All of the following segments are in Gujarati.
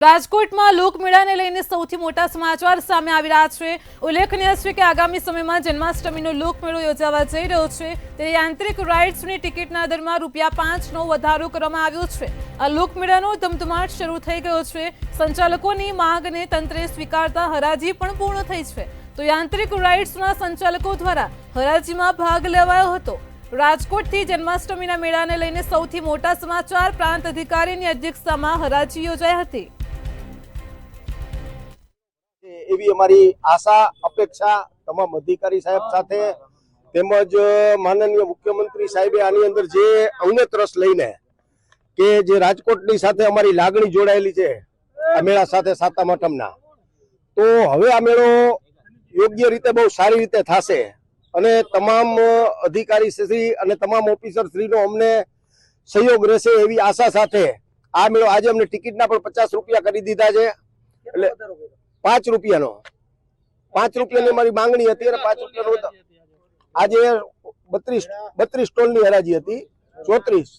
રાજકોટમાં લોકમેળાને લઈને સૌથી મોટા સમાચાર સામે આવી રહ્યા છે। ઉલ્લેખનીય છે કે આગામી સમયમાં જન્માષ્ટમીનો લોકમેળો યોજાવા જઈ રહ્યો છે ત્યારે યાંત્રિક રાઇડ્સની ટિકિટના દરમાં ₹5નો વધારો કરવામાં આવ્યો છે। આ લોકમેળાનો ધમધમાટ શરૂ થઈ ગયો છે। સંચાલકોની માંગને તંત્રે સ્વીકારતા હરાજી પણ પૂર્ણ થઈ છે તો યાંત્રિક રાઇડ્સના સંચાલકો દ્વારા હરાજીમાં ભાગ લેવાયો હતો। રાજકોટથી જન્માષ્ટમીના મેળાને લઈને સૌથી મોટા સમાચાર। પ્રાંત અધિકારીની અધ્યક્ષતામાં હરાજી યોજાઈ હતી। એવી અમારી આશા અપેક્ષા તમામ અધિકારી સાહેબ સાથે તેમજ માનનીય મુખ્યમંત્રી સાહેબે આની અંદર જે અવનત રસ લઈને કે જે રાજકોટની સાથે અમારી લાગણી જોડાયેલી છે આ મેળા સાથે સાતમ આઠમના, તો હવે આ મેળો યોગ્ય રીતે બહુ સારી રીતે થશે અને તમામ અધિકારી શ્રી અને તમામ ઓફિસર શ્રીનો અમને સહયોગ રહેશે એવી આશા સાથે આ મેળો આજે અમને ટિકિટના પણ ₹50 કરી દીધા છે। એટલે ₹5નો 5 રૂપિયાની અમારી માંગણી હતી અને ₹5 આજે 32 સ્ટોલની હરાજી હતી 34।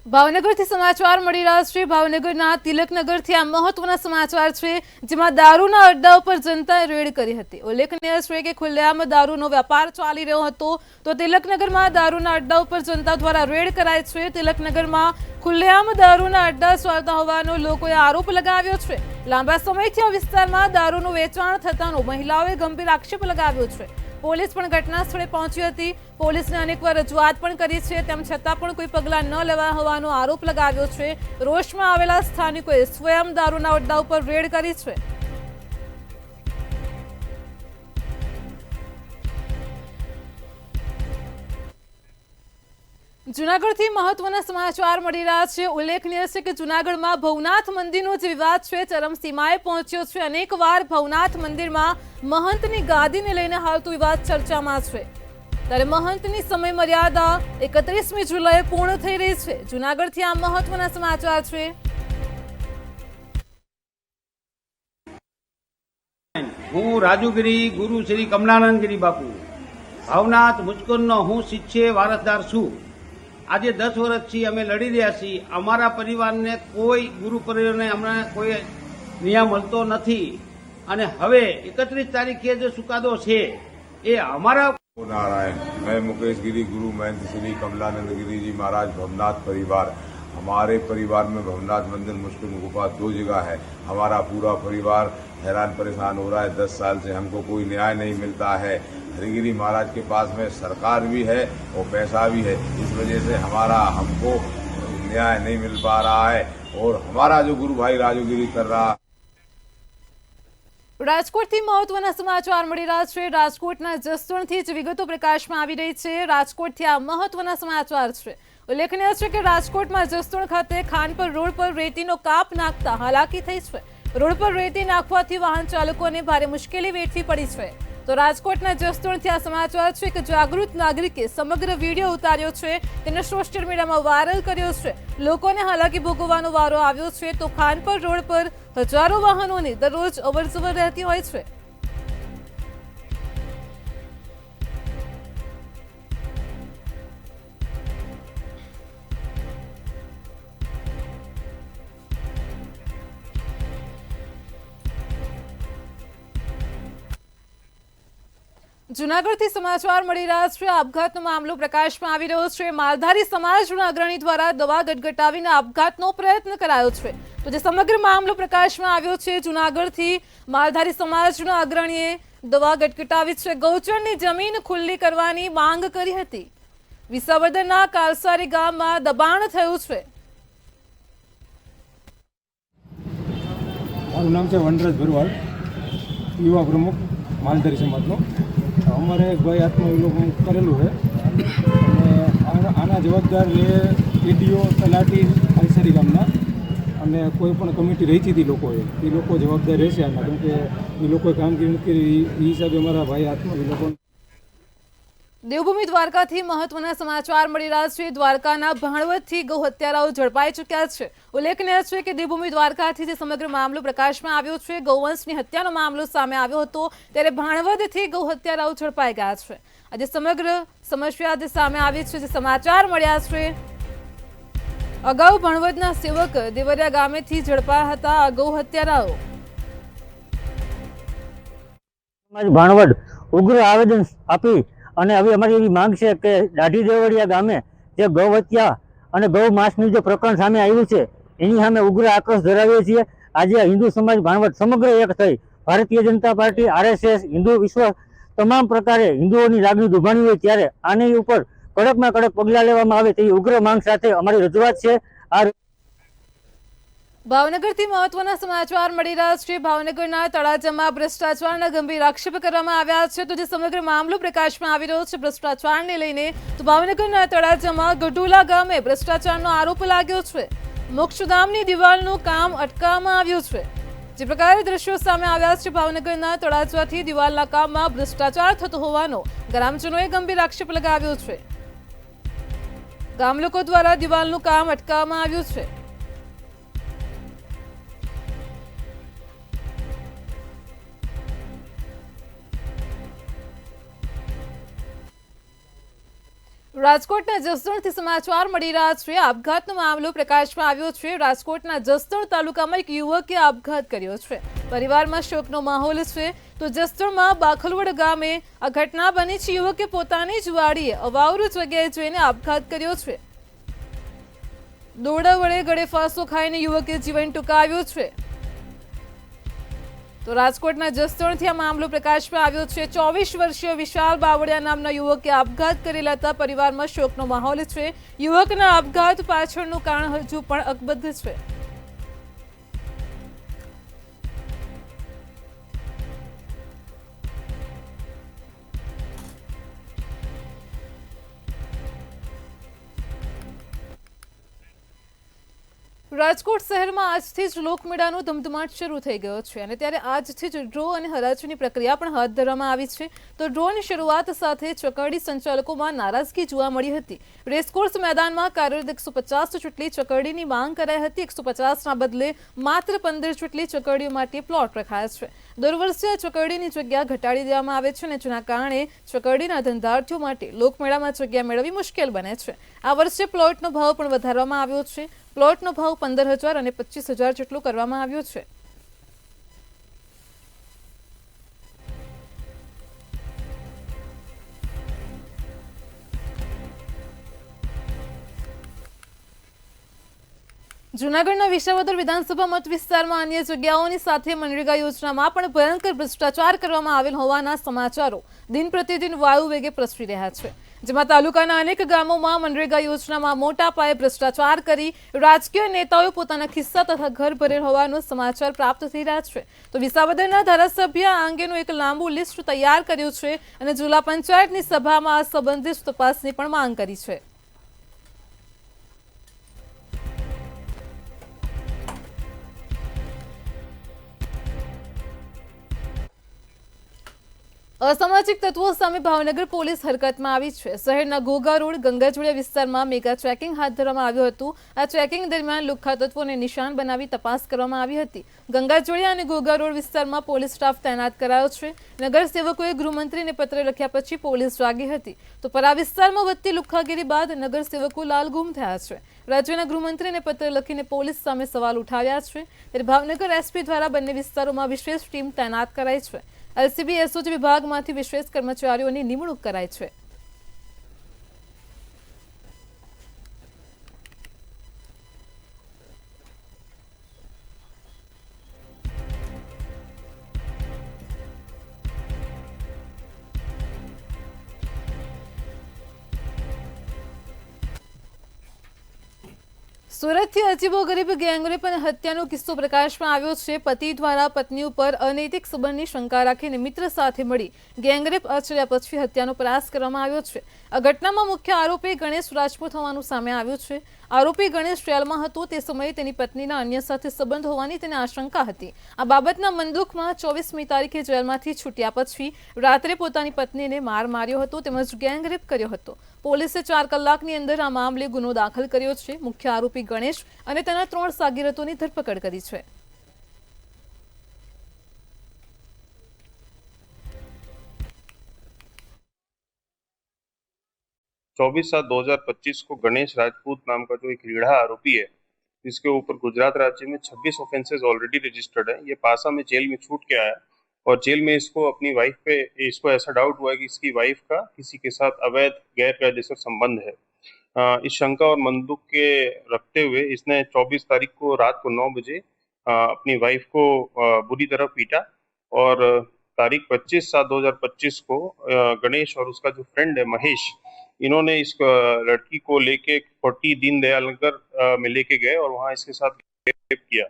ભાવનગરથી સમાચાર મળી રહ્યા છે। ભાવનગરના તિલકનગરથી આ મહત્વના સમાચાર છે જેમાં દારૂના અડ્ડા ઉપર જનતાએ રેડ કરી હતી। ઉલ્લેખનીય છે કે ખુલ્લેઆમ દારૂનો વેપાર ચાલી રહ્યો હતો તો તિલકનગરમાં દારૂના અડ્ડા ઉપર જનતા દ્વારા રેડ કરાય છે। તિલકનગરમાં ખુલ્લેઆમ દારૂના અડ્ડા ચાલતા હોવાનો લોકોએ આરોપ લગાવ્યો છે। લાંબા સમયથી આ વિસ્તારમાં દારૂનું વેચાણ થતાનો મહિલાઓએ ગંભીર આક્ષેપ લગાવ્યો છે। પોલીસ પણ ઘટના સ્થળે પહોંચી હતી। પોલીસને અનેકવાર રજૂઆત પણ કરી છે તેમ છતાં પણ કોઈ પગલાં ન લેવા હોવાનો આરોપ લગાવ્યો છે। રોષમાં આવેલા સ્થાનિકોએ સ્વયં દારૂના અડ્ડા ઉપર રેડ કરી છે। જૂનાગઢથી મહત્વના સમાચાર મળી રહ્યા છે। ઉલ્લેખનીય છે કે જૂનાગઢમાં ભવનાથ મંદિરનો જે વિવાદ છે ચરમસીમાએ પહોંચ્યો છે। અનેકવાર ભવનાથ મંદિરમાં મહંતની ગાદીને લઈને હાલતો વિવાદ ચર્ચામાં છે ત્યારે મહંતની સમય મર્યાદા 31મી જુલાઈએ પૂર્ણ થઈ રહી છે। જૂનાગઢથી આ મહત્વના સમાચાર છે। હું રાજુગીરી ગુરુ શ્રી કમલાનંદગીરી બાપુ ભાવનાથ મુસ્કુરનો હું શિષ્ય વારસદાર છું। આજે 10 વર્ષથી અમે લડી રહ્યા છીએ। અમારા પરિવારને કોઈ ગુરુ પરિવારને હમણાં કોઈ ન્યાય મળતો નથી અને હવે 31 તારીખે જે ચુકાદો છે એ અમારા नारायण, मैं मुकेश गिरी गुरु महंत श्री कमलानंद गिरी जी महाराज भवनाथ परिवार। हमारे परिवार में भवनाथ मंदिर मुस्कुन गुफा 2 जगह है। हमारा पूरा परिवार हैरान परेशान हो रहा है। 10 साल से हमको कोई न्याय नहीं मिलता है। हरिगिरी महाराज के पास में सरकार भी है और पैसा भी है, इस वजह से हमको न्याय नहीं मिल पा रहा है और हमारा जो गुरु भाई राजूगिरी कर रहा। રાજકોટથી મહત્વના સમાચાર મળી રહ્યા છે। રાજકોટના જસદણથી જ વિગતો પ્રકાશમાં આવી રહી છે। રાજકોટથી આ મહત્વના સમાચાર છે। ઉલ્લેખનીય છે કે રાજકોટમાં જસદણ ખાતે ખાનપર રોડ પર રેતીનો કાપ નાખતા હાલાકી થઈ છે। રોડ પર રેતી નાખવાથી વાહન ચાલકોને ભારે મુશ્કેલી વેઠવી પડી છે તો રાજકોટના જસદણથી આ સમાચાર છે કે જાગૃત નાગરિકે સમગ્ર વિડીયો ઉતાર્યો છે, તેને સોશિયલ મીડિયામાં વાયરલ કર્યો છે। લોકોને હાલાકી ભોગવવાનો વારો આવ્યો છે તો ખાનપર રોડ પર હજારો વાહનોની દરરોજ અવરજવર રહેતી હોય છે। જૂનાગઢથી સમાચાર મળી રહ્યા છે। આપઘાતનો મામલો પ્રકાશમાં આવી રહ્યો છે। માલધારી સમાજના અગ્રણી દ્વારા દવા ગટગટાવીને આપઘાતનો પ્રયત્ન કરાયો છે તો જે સમગ્ર મામલો પ્રકાશમાં આવ્યો છે। જૂનાગઢથી માલધારી સમાજના અગ્રણીએ દવા ગટગટાવી છે। ગૌચરની જમીન ખુલ્લી કરવાની માંગ કરી હતી। વિસાવદરના કાલસારી ગામમાં દબાણ થયું છે। મારું નામ છે વનરાજ ભરવાડ, યુવા પ્રમુખ માલધારી સમાજનો। અમારે એક ભાઈ આત્મવિલોપન કરેલું છે અને આના જવાબદાર છે ટીડીઓ તલાટી કાલસારી ગામના અને કોઈ પણ કમિટી રહી હતી લોકોએ, એ લોકો જવાબદાર રહેશે આના, કેમ કે એ લોકોએ કામગીરી નથી કરી એ હિસાબે અમારા ભાઈ આત્મવિલોપન। દેવભૂમિ દ્વારકાથી મહત્વના સમાચાર મળી રહ્યા છે। દ્વારકાના ભાણવડથી ગૌ હત્યારાઓ ઝડપાઈ ચૂક્યા છે। ઉલ્લેખનીય છે કે દેવભૂમિ દ્વારકાથી જે સમગ્ર મામલો પ્રકાશમાં આવ્યો છે, ગૌવંશની હત્યાનો મામલો સામે આવ્યો હતો ત્યારે ભાણવડથી ગૌ હત્યારાઓ ઝડપાઈ ગયા છે। આજે સમગ્ર સમસ્યા જે સામે આવી છે, જે સમાચાર મળ્યા છે અગાઉ ભણવદના સેવક દેવરિયા ગામેથી ઝડપાયા હતા આ ગૌ હત્યારાઓ. ભાણવડ ઉગ્ર આવેદન આપી અને હવે અમારી એવી માંગ છે કે દાઢી દેવળિયા ગામે જે ગૌ હત્યા અને ગૌ માંસનું જે પ્રકરણ સામે આવ્યું છે એની સામે ઉગ્ર આક્રોશ ધરાવીએ છીએ. આજે હિન્દુ સમાજ ભાણવડ સમગ્ર એક થઈ ભારતીય જનતા પાર્ટી, RSS, હિન્દુ વિશ્વ તમામ પ્રકારે હિન્દુઓની લાગણી દુભાણી હોય ત્યારે આની ઉપર કડકમાં કડક પગલાં લેવામાં આવે તેવી ઉગ્ર માંગ સાથે અમારી રજૂઆત છે. આ ભાવનગરથી મહત્વના સમાચાર મળી રહ્યા છે. ભાવનગરના તળાજામાં ભ્રષ્ટાચારના ગંભીર આક્ષેપ કરવામાં આવ્યા છે. તો જે સમગ્ર મામલો પ્રકાશમાં આવી રહ્યો છે ભ્રષ્ટાચારને લઈને, તો ભાવનગરના તળાજામાં ગઢોલા ગામે ભ્રષ્ટાચારનો આરોપ લાગ્યો છે. મોક્ષધામની દિવાલનું કામ અટકાવવામાં આવ્યું છે. જે પ્રકારે દ્રશ્યો સામે આવ્યા છે, ભાવનગરના તળાજાથી દિવાલના કામમાં ભ્રષ્ટાચાર થતો હોવાનો ગ્રામજનોએ ગંભીર આક્ષેપ લગાવ્યો છે. ગામ લોકો દ્વારા દિવાલનું કામ અટકાવવામાં આવ્યું છે. રાજકોટના જસદણથી સમાચાર મળી રહ્યા છે. આપઘાતનો મામલો પ્રકાશમાં આવ્યો છે. રાજકોટના જસદણ તાલુકામાં એક યુવકે આપઘાત કર્યો છે. પરિવારમાં શોકનો માહોલ છે. તો જસદણમાં બાખલવડ ગામે આ ઘટના બની છે. યુવકે પોતાની જ વાડીએ અવાવરૂ જગ્યાએ જઈને આપઘાત કર્યો છે. દોરડા વડે ગળે ફાંસો ખાઈને યુવકે જીવન ટૂંકાવ્યું છે. તો રાજકોટના જસદણથી આ મામલો પ્રકાશમાં આવ્યો છે. 24 વર્ષીય વિશાલ બાવળિયા નામના યુવકે આપઘાત કરેલા હતા. પરિવારમાં શોકનો માહોલ છે. યુવકના આપઘાત પાછળનું કારણ હજુ પણ અકબદ્ધ છે. રાજકોટ શહેરમાં આજથી જ લોકમેળાનો ધમધમાટ શરૂ થઈ ગયો છે અને ત્યારે આજથી જ ડ્રો અને હરાજીની પ્રક્રિયા પણ હાથ ધરવામાં આવી છે. તો ડ્રોની શરૂઆત સાથે ચકરડી સંચાલકોમાં નારાજગી જોવા મળી હતી. રેસકોર્સ મેદાનમાં કાર્યરત 150 જેટલી ચકરડીની માંગ કરાઈ હતી. 150ના બદલે માત્ર 15 જેટલી ચકરડીઓ માટે પ્લોટ રખાયા છે. દર વર્ષે આ ચકરડીની જગ્યા ઘટાડી દેવામાં આવે છે અને જેના કારણે ચકરડીના ધંધાર્થીઓ માટે લોકમેળામાં જગ્યા મેળવવી મુશ્કેલ બને છે. આ વર્ષે પ્લોટનો ભાવ પણ વધારવામાં આવ્યો છે. પ્લોટનો ભાવ 15,000 અને 25,000 જેટલો કરવામાં આવ્યો છે. જૂનાગઢના વિસાવદર વિધાનસભા મત વિસ્તારમાં અન્ય જગ્યાઓની સાથે મનરેગા યોજનામાં પણ ભયંકર ભ્રષ્ટાચાર કરવામાં આવેલ હોવાના સમાચારો દિન પ્રતિદિન વાયુ વેગે પ્રસરી રહ્યા છે. જેમાં તાલુકાના અનેક ગામોમાં મનરેગા યોજનામાં મોટા પાયે ભ્રષ્ટાચાર કરી રાજકીય નેતાઓએ પોતાના ખિસ્સા તથા ઘર ભરેલ હોવાનો સમાચાર પ્રાપ્ત થઈ રહ્યા છે. તો વિસાવદરના ધારાસભ્ય આ અંગેનું એક લાંબુ લિસ્ટ તૈયાર કર્યું છે અને જિલ્લા પંચાયતની સભામાં આ સંબંધિત તપાસની પણ માંગ કરી છે. અસામાજિક તત્વો સામે ભાવનગર પોલીસ હરકતમાં આવી છે. શહેરના ઘોઘા રોડ ગંગાજોડિયા વિસ્તારમાં મેગા ચેકિંગ હાથ ધરવામાં આવ્યું હતું. આ ચેકિંગ દરમિયાન લુખ્ખા તત્વોને નિશાન બનાવી તપાસ કરવામાં આવી હતી. ગંગાજોડિયા અને ઘોઘા રોડ વિસ્તારમાં પોલીસ સ્ટાફ તૈનાત કરાયો છે. નગરસેવકોએ ગૃહમંત્રીને પત્ર લખ્યા પછી પોલીસ જાગી હતી. તો પરા વિસ્તારમાં વધતી લુખ્ખાગીરી બાદ નગરસેવકો લાલગુમ થયા છે. રાજ્યના ગૃહમંત્રીને પત્ર લખીને પોલીસ સામે સવાલ ઉઠાવ્યા છે. ત્યારે ભાવનગર SP દ્વારા બંને વિસ્તારોમાં વિશેષ ટીમ તૈનાત કરાઈ છે. LCB SOG વિભાગમાંથી વિશેષ કર્મચારીઓની નિમણૂક કરાઈ છે. સુરતથી અજીબોગરીબ ગેંગરેપ અને હત્યાનો કિસ્સો પ્રકાશમાં આવ્યો છે. પતિ દ્વારા પત્ની ઉપર અનૈતિક સંબંધની શંકા રાખીને મિત્ર સાથે મળી ગેંગરેપ આચર્યા પછી હત્યાનો પ્રયાસ કરવામાં આવ્યો છે. આ ઘટનામાં મુખ્ય આરોપી ગણેશ રાજપૂત હોવાનું સામે આવ્યું છે. આરોપી ગણેશ જેલમાં હતો તે સમયે તેની પત્નીના અન્ય સાથે સંબંધ હોવાની તેને આશંકા હતી. આ બાબતના મંદુકમાં 24મી તારીખે જેલમાંથી છૂટ્યા પછી રાત્રે પોતાની પત્નીને માર માર્યો હતો તેમજ ગેંગરેપ કર્યો હતો. પોલીસે 4 કલાકની અંદર આ મામલે ગુનો દાખલ કર્યો છે. મુખ્ય આરોપી ગણેશ અને તેના 3 સાગીરતોની ધરપકડ કરી છે. 24/7/2025 को गणेश राजपूत नाम का जो एक रीढ़ा आरोपी है, जिसके ऊपर गुजरात राज्य में 26 ऑफेंसेस ऑलरेडी रजिस्टर्ड है, ये पासा में जेल में छूट के आया और जेल में इसको अपनी वाइफ पे इसको ऐसा डाउट हुआ कि इसकी वाइफ का किसी के साथ अवैध गैर कायदेसर संबंध है। इस शंका और मंदुक के रखते हुए इसने 24 तारीख को रात को 9 बजे अपनी वाइफ को बुरी तरह पीटा और तारीख 25/7/2025 को गणेश और उसका जो फ्रेंड है महेश, इन्होंने इस लड़की को लेके 40 दीनदयाल नगर में लेके गए और वहां इसके साथ रेप किया।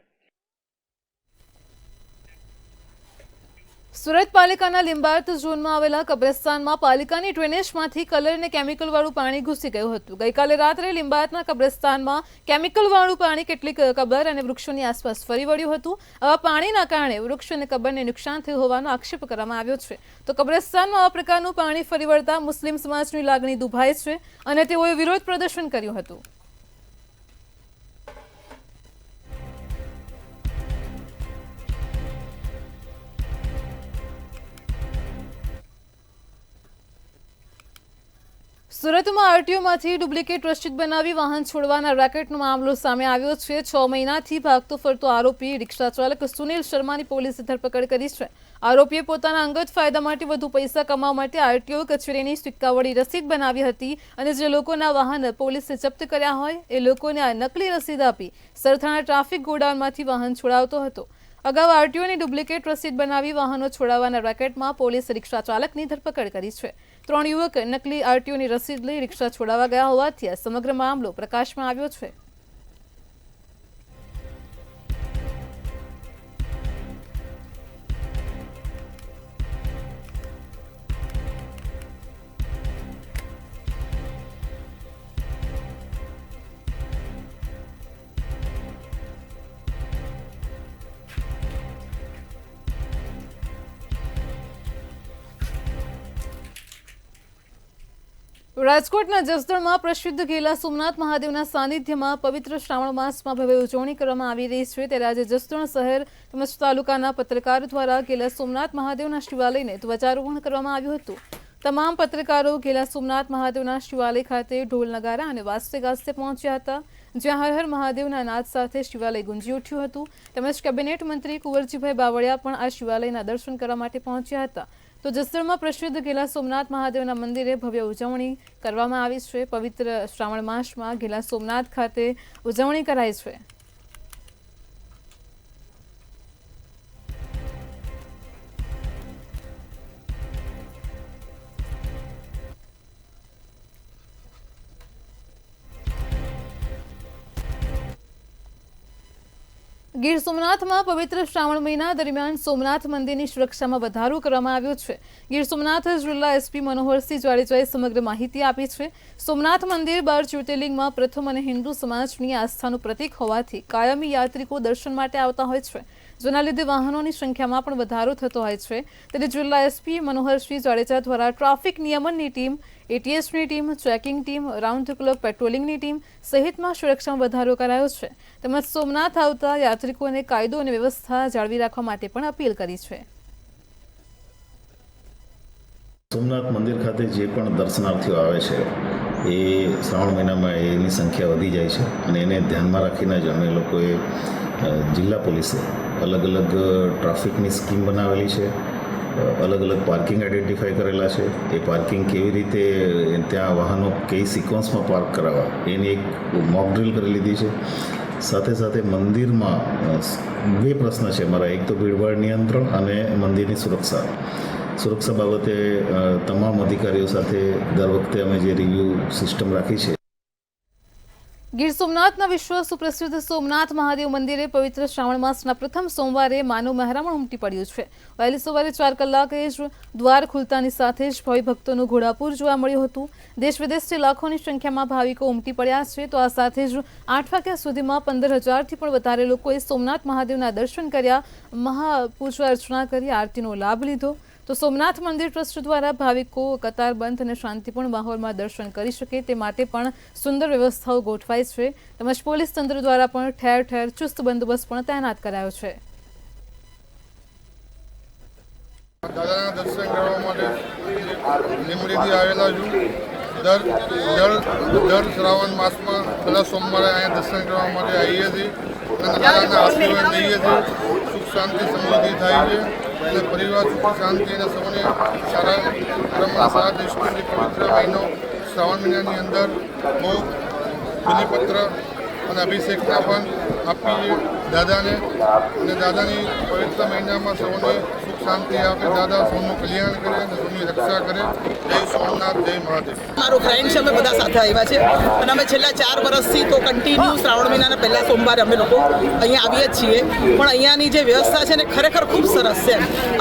સુરત પાલિકાના લિંબાયત ઝોનમાં આવેલા કબ્રસ્તાનમાં પાલિકાની ડ્રેનેજમાંથી કલર અને કેમિકલવાળું પાણી ઘૂસી ગયું હતું। ગઈકાલે રાત્રે લિંબાયતના કબ્રસ્તાનમાં કેમિકલવાળું પાણી કેટલીક કબર અને વૃક્ષોની આસપાસ ફરી વળ્યું હતું। આવા પાણીના કારણે વૃક્ષ અને કબરને નુકસાન થયું હોવાનો આક્ષેપ કરવામાં આવ્યો છે। તો કબ્રસ્તાનમાં આ પ્રકારનું પાણી ફરી વળતા મુસ્લિમ સમાજની લાગણી દુભાઈ છે અને તેઓએ વિરોધ પ્રદર્શન કર્યું હતું। સુરતમાં આરટીઓમાંથી ડુપ્લિકેટ રસીદ બનાવી વાહન છોડવાના રેકેટનો મામલો સામે આવ્યો છે। 6 મહિનાથી ભાગતો ફરતો આરોપી રિક્ષા ચાલક સુનિલ શર્માની પોલીસે ધરપકડ કરી છે। આરોપીએ પોતાના અંગત ફાયદા માટે વધુ પૈસા કમાવા માટે આરટીઓ કચેરીની સિક્કાવાળી રસીદ બનાવી હતી અને જે લોકોના વાહન પોલીસે જપ્ત કર્યા હોય એ લોકોને આ નકલી રસીદ આપી સરથાણા ટ્રાફિક ગોડાઉનમાંથી વાહન છોડાવતો હતો। અગાઉ આરટીઓની ડુપ્લિકેટ રસીદ બનાવી વાહનો છોડાવવાના રેકેટમાં પોલીસે રિક્ષા ચાલકની ધરપકડ કરી છે। 3 યુવક નકલી આરટીઓની રસીદ લઈ રિક્ષા છોડાવવા ગયા હોવાથી આ સમગ્ર મામલો પ્રકાશમાં આવ્યો છે। રાજકોટના જસદણમાં પ્રસિદ્ધ ગેલા સોમનાથ મહાદેવના સાનિધ્યમાં પવિત્ર શ્રાવણ માસમાં ભવ્ય ઉજવણી કરવામાં આવી રહી છે। ત્યારે આજે જસદણ શહેર તેમજ તાલુકાના પત્રકારો દ્વારા ગેલા સોમનાથ મહાદેવના શિવાલયને ધ્વજારોહણ કરવામાં આવ્યું હતું। તમામ પત્રકારો ગેલા સોમનાથ મહાદેવના શિવાલય ખાતે ઢોલ નગારા અને વાજતે ગાજતે પહોંચ્યા હતા, જ્યાં હર હર મહાદેવના નાદ સાથે શિવાલય ગુંજી ઉઠ્યું હતું। તેમજ કેબિનેટ મંત્રી કુંવરજીભાઈ બાવળિયા પણ આ શિવાલયના દર્શન કરવા માટે પહોંચ્યા હતા। તો જસદણમાં પ્રસિદ્ધ ગેલા સોમનાથ મહાદેવના મંદિરે ભવ્ય ઉજવણી કરવામાં આવી છે। પવિત્ર શ્રાવણ માસમાં ગેલા સોમનાથ ખાતે ઉજવણી કરાઈ છે। ગીર સોમનાથમાં પવિત્ર શ્રાવણ મહિના દરમિયાન સોમનાથ મંદિરની સુરક્ષામાં વધારો કરવામાં આવ્યો છે। ગીર સોમનાથ જિલ્લા એસપી મનોહરસિંહ જાડેજાએ સમગ્ર માહિતી આપી છે। સોમનાથ મંદિર 12 જ્યોતિર્લિંગમાં પ્રથમ અને હિન્દુ સમાજની આસ્થાનું પ્રતીક હોવાથી કાયમી યાત્રિકો દર્શન માટે આવતા હોય છે, જેના લીધે વાહનોની સંખ્યામાં પણ વધારો થતો હોય છે। ત્યારે જિલ્લા એસપી મનોહરસિંહ જાડેજા દ્વારા ટ્રાફિક નિયમનની ટીમ, એટીએસની team, checking team, round the clock પેટ્રોલિંગની ટીમ સહિતમાં સુરક્ષામાં વધારો કરાયો છે। તેમજ સોમનાથ આવતા યાત્રિકોને કાયદો અને વ્યવસ્થા જાળવી રાખવા માટે પણ અપીલ કરી છે। સોમનાથ મંદિર ખાતે જે પણ દર્શનાર્થીઓ આવે છે એ શ્રાવણ મહિનામાં એની સંખ્યા વધી જાય છે અને એને ધ્યાનમાં રાખીને જ અમે લોકોએ જિલ્લા પોલીસે અલગ અલગ ટ્રાફિકની સ્કીમ બનાવેલી છે, અલગ અલગ પાર્કિંગ આઈડેન્ટિફાઈ કરેલા છે। એ પાર્કિંગ કેવી રીતે ત્યાં વાહનો કઈ સિક્વન્સમાં પાર્ક કરાવવા એની એક મોક ડ્રીલ કરી લીધી છે। સાથે સાથે મંદિરમાં 2 પ્રશ્ન છે મારા, એક તો ભીડભાડ નિયંત્રણ અને મંદિરની સુરક્ષા બાબતે તમામ અધિકારીઓ સાથે દર વખતે અમે જે રિવ્યૂ સિસ્ટમ રાખી છે। ગીર સોમનાથના વિશ્વ સુપ્રસિદ્ધ સોમનાથ મહાદેવ મંદિરે પવિત્ર શ્રાવણ માસના પ્રથમ સોમવારે માનવ મહેરામણ ઉમટી પડ્યું છે। વહેલી સવારે 4 કલાકે જ દ્વાર ખુલતાની સાથે જ ભય ભક્તોનું ઘોડાપૂર જોવા મળ્યું હતું। દેશ વિદેશથી લાખોની સંખ્યામાં ભાવિકો ઉમટી પડ્યા છે। તો આ સાથે જ 8 વાગ્યા સુધીમાં 15,000થી પણ વધારે લોકોએ સોમનાથ મહાદેવના દર્શન કર્યા, મહાપૂજા અર્ચના કરી આરતીનો લાભ લીધો। તો સોમનાથ મંદિર ટ્રસ્ટ દ્વારા ભાવિકો કતારબંધ અને શાંતિપૂર્ણ માહોલમાં દર્શન કરી શકે તે માટે પણ સુંદર વ્યવસ્થાઓ ગોઠવાઈ છે। તેમજ પોલીસ તંત્ર દ્વારા પણ ઠેર ઠેર ચુસ્ત બંદોબસ્ત પણ તૈનાત કરાયો છે। દાદાના દર્શન કરવા માટે લીંબડીથી આવેલા છું। દર શ્રાવણ માસમાં પહેલા સોમવારે અહીંયા દર્શન કરવા માટે આવીએ છીએ અને દાદાના આશીર્વાદ લઈએ છીએ. સુખ શાંતિ સમૃદ્ધિ થાય છે અને પરિવાર સુખ શાંતિ અને સૌને સારા ક્રમમાં સારા દૃષ્ટિથી પવિત્ર મહિનો શ્રાવણ મહિનાની અંદર બહુ બલિપત્ર અને અભિષેકના પણ આપીએ દાદાને અને દાદાની પવિત્ર મહિનામાં સૌને સુખ શાંતિ આપે. દાદા સૌનું કલ્યાણ કરે અને સૌની રક્ષા કરે. જય સોમનાથ, જય મહાદેવ. મારો ફ્રેન્ડ છે, અમે બધા સાથે આવ્યા છે અને અમે છેલ્લા 4 વર્ષથી તો કન્ટિન્યુ શ્રાવણ મહિનાના પહેલા સોમવારે અમે લોકો અહીંયા આવીએ જ છીએ. પણ અહીંયાની જે વ્યવસ્થા છે ને ખરેખર ખૂબ સરસ છે.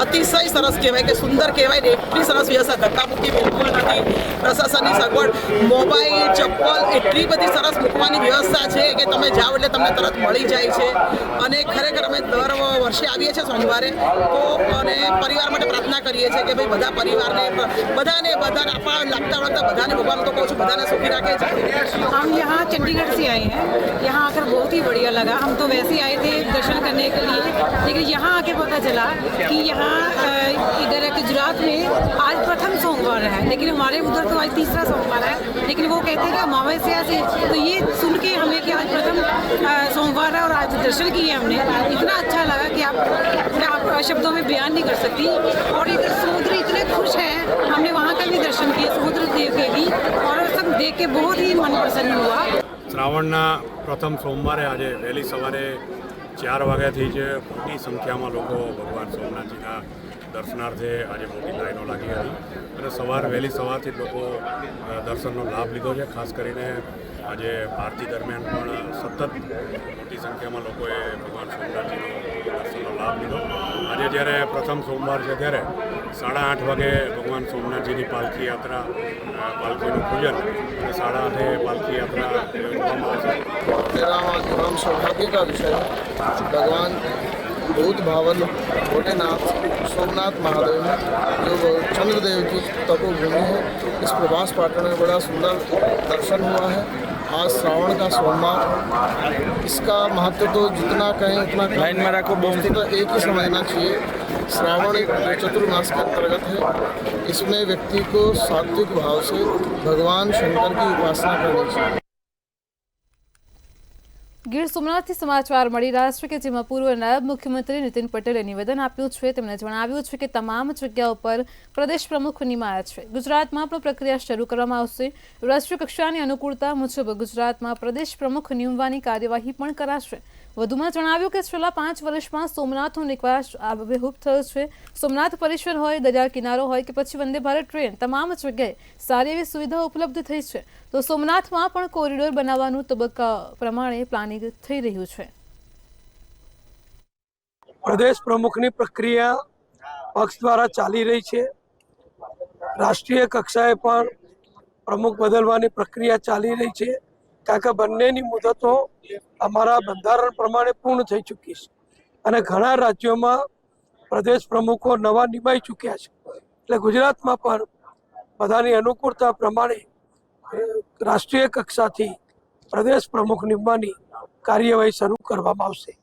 અતિશય સરસ કહેવાય કે સુંદર કહેવાય ને એટલી સરસ વ્યવસ્થા, ધક્કામુક્કી બિલકુલ નથી. પ્રશાસનની સગવડ, મોબાઈલ, ચપ્પલ એટલી બધી સરસ મૂકવાની વ્યવસ્થા છે કે તમે જાઓ એટલે તમને તરત મળી જાય છે. અને ખરેખર અમે દર વર્ષે આવીએ છીએ સોમવારે તો અને પરિવાર માટે પ્રાર્થના કરીએ છીએ કે ભાઈ બધા પરિવારને બધાને આપણા लगता बधाने भगवान को कहूँ बधाने सुखी रखे. हम यहाँ चंडीगढ़ से आए हैं. यहाँ आकर बहुत ही बढ़िया लगा. हम तो वैसे ही आए थे दर्शन करने के लिए, लेकिन यहाँ आके पता चला कि यहाँ इधर गुजरात में आज प्रथम सोमवार है, लेकिन हमारे उधर तो आज तीसरा सोमवार है. लेकिन वो कहते हैं कि अमावस्या से, तो ये सुन के हमें कि आज प्रथम सोमवार है और आज दर्शन किए हमने. इतना अच्छा लगा कि आप शब्दों में बयान नहीं कर सकती. और इधर समुद्र इतने खुश हैं. हमने वहाँ का भी दर्शन किया, समुद्र देव के भी, और सब देख के बहुत ही मन प्रसन्न हुआ. શ્રાવણના પ્રથમ સોમવારે આજે વહેલી સવારે 4 વાગ્યાથી જ મોટી સંખ્યામાં લોકો ભગવાન સોમનાથજીના દર્શનાર્થે આજે મોટી લાઈનો લાગી હતી અને વહેલી સવારથી જ લોકો દર્શનનો લાભ લીધો છે. ખાસ કરીને આજે આરતી દરમિયાન પણ સતત મોટી સંખ્યામાં લોકોએ ભગવાન સોમનાથજીનો દર્શનનો લાભ લીધો. આજે જ્યારે પ્રથમ સોમવાર છે ત્યારે 8:30 વાગે ભગવાન સોમનાથજીની પાલખી યાત્રા, પાલખીનું પૂજન અને 8:30 પાલખી યાત્રા યોજવામાં આવશે. मेरा परम सौभाग्य का विषय है भगवान भूत भावन भोलेनाथ सोमनाथ महादेव में जो चंद्रदेव की तपोभूमि है. इस प्रभास पाटन में बड़ा सुंदर दर्शन हुआ है. आज श्रावण का सोमवार, इसका महत्व तो जितना कहें उतना लाइन में रखो. तो एक ही समझना चाहिए, श्रावण एक चतुर्मास के अंतर्गत है. इसमें व्यक्ति को सात्विक भाव से भगवान शंकर की उपासना करनी चाहिए. ગીર સોમનાથથી સમાચાર મળી રહ્યા છે કે જેમાં પૂર્વ નાયબ મુખ્યમંત્રી નીતિન પટેલે નિવેદન આપ્યું છે. તેમણે જણાવ્યું છે કે તમામ જગ્યાઓ પર પ્રદેશ પ્રમુખ નિમાયા છે. ગુજરાતમાં પણ પ્રક્રિયા શરૂ કરવામાં આવશે. રાષ્ટ્રીય કક્ષાની અનુકૂળતા મુજબ ગુજરાતમાં પ્રદેશ પ્રમુખ નિમવાની કાર્યવાહી પણ કરાશે. વધુમાં જણાવ્યું કે છેલ્લા 5 વર્ષમાં સોમનાથનો નિકાસ આબેહૂબ થયો છે. સોમનાથ પરિસર હોય, દરિયા કિનારો હોય કે પછી વંદે ભારત ટ્રેન, તમામ જગ્યાએ સારી એવી સુવિધાઓ ઉપલબ્ધ થઈ છે. તો સોમનાથમાં પણ કોરિડોર બનાવવાનું તબક્કા પ્રમાણે પ્લાનિંગ થઈ રહ્યું છે. પ્રદેશ પ્રમુખની પ્રક્રિયા પક્ષ દ્વારા ચાલી રહી છે. રાષ્ટ્રીય કક્ષાએ પણ પ્રમુખ બદલવાની પ્રક્રિયા ચાલી રહી છે, કારણ કે બંનેની મુદતો અમારા બંધારણ પ્રમાણે પૂર્ણ થઈ ચૂકી છે અને ઘણા રાજ્યોમાં પ્રદેશ પ્રમુખો નવા નિમાઈ ચૂક્યા છે. એટલે ગુજરાતમાં પણ બધાની અનુકૂળતા પ્રમાણે રાષ્ટ્રીય કક્ષાથી પ્રદેશ પ્રમુખ નિમવાની કાર્યવાહી શરૂ કરવામાં આવશે.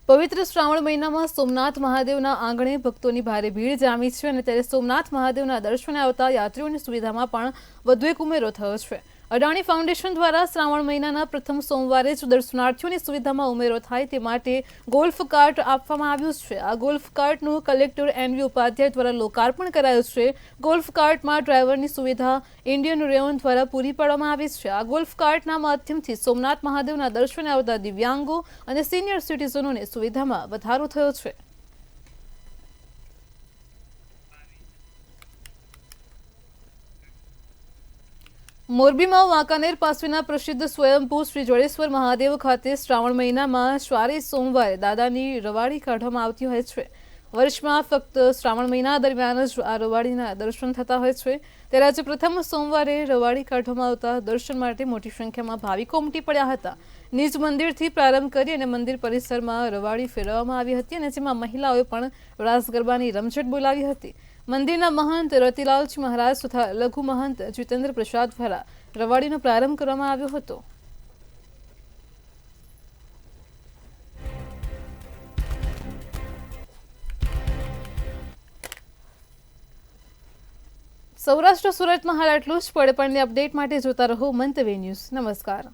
પવિત્ર શ્રાવણ મહિનામાં સોમનાથ મહાદેવના આંગણે ભક્તોની ભારે ભીડ જામી છે અને ત્યારે સોમનાથ મહાદેવના દર્શને આવતા યાત્રીઓની સુવિધામાં પણ વધુ એક ઉમેરો થયો છે. અડાણી ફાઉન્ડેશન દ્વારા શ્રાવણ મહિનાના પ્રથમ સોમવારે જ દર્શનાર્થીઓની સુવિધામાં ઉમેરો થાય તે માટે ગોલ્ફ કાર્ટ આપવામાં આવ્યું છે. આ ગોલ્ફ કાર્ટનું કલેક્ટર NV ઉપાધ્યાય દ્વારા લોકાર્પણ કરાયું છે. ગોલ્ફ કાર્ટમાં ડ્રાઈવરની સુવિધા ઇન્ડિયન રેવન દ્વારા પૂરી પાડવામાં આવી છે. આ ગોલ્ફ કાર્ટના માધ્યમથી સોમનાથ મહાદેવના દર્શને આવતા દિવ્યાંગો અને સિનિયર સિટીઝનોને સુવિધામાં વધારો થયો છે. મોરબીમાં વાંકાનેર પાસેના પ્રસિદ્ધ સ્વયંભૂ શ્રી જડેશ્વર મહાદેવ ખાતે શ્રાવણ મહિનામાં શ્વારી સોમવારે દાદાની રવાડી કાઢવામાં આવતી હોય છે. વર્ષમાં ફક્ત શ્રાવણ મહિના દરમિયાન જ આ રવાડીના દર્શન થતા હોય છે. ત્યારે આજે પ્રથમ સોમવારે રવાડી કાઢવામાં આવતા દર્શન માટે મોટી સંખ્યામાં ભાવિકો ઉમટી પડ્યા હતા. નિજ મંદિરથી પ્રારંભ કરી અને મંદિર પરિસરમાં રવાડી ફેરવવામાં આવી હતી અને જેમાં મહિલાઓએ પણ રાસ ગરબાની રમઝટ બોલાવી હતી. મંદિરના મહંત રતિલાલજી મહારાજ તથા લઘુ મહંત જીતેન્દ્ર પ્રસાદ દ્વારા રવાડીનો પ્રારંભ કરવામાં આવ્યો હતો. સૌરાષ્ટ્ર સુરતમાં હાલ આટલું જ. પડે પણની અપડેટ માટે જોતા રહો મંતવ્ય ન્યૂઝ. નમસ્કાર.